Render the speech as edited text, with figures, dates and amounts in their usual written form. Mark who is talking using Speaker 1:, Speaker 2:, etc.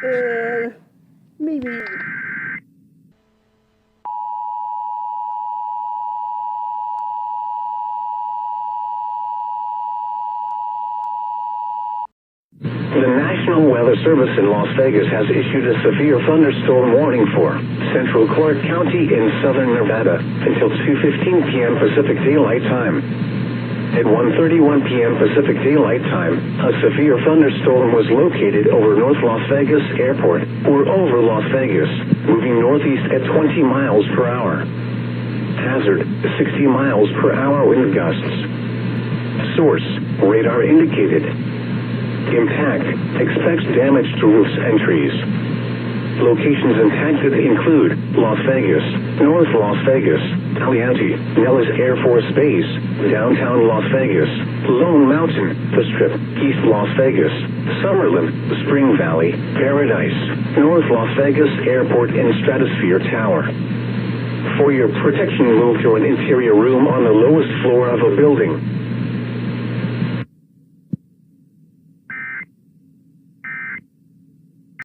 Speaker 1: Maybe.
Speaker 2: The National Weather Service in Las Vegas has issued a severe thunderstorm warning for Central Clark County in southern Nevada until 2:15 p.m. Pacific Daylight Time. At 1:31 p.m. Pacific Daylight Time, a severe thunderstorm was located over North Las Vegas Airport, or over Las Vegas, moving northeast at 20 miles per hour. Hazard, 60 miles per hour wind gusts. Source, radar indicated. Impact, expects damage to roofs and trees. Locations impacted include Las Vegas, North Las Vegas, Aliante, Nellis Air Force Base, downtown Las Vegas, Lone Mountain, The Strip, East Las Vegas, Summerlin, Spring Valley, Paradise, North Las Vegas Airport and Stratosphere Tower. For your protection, move to an interior room on the lowest floor of a building.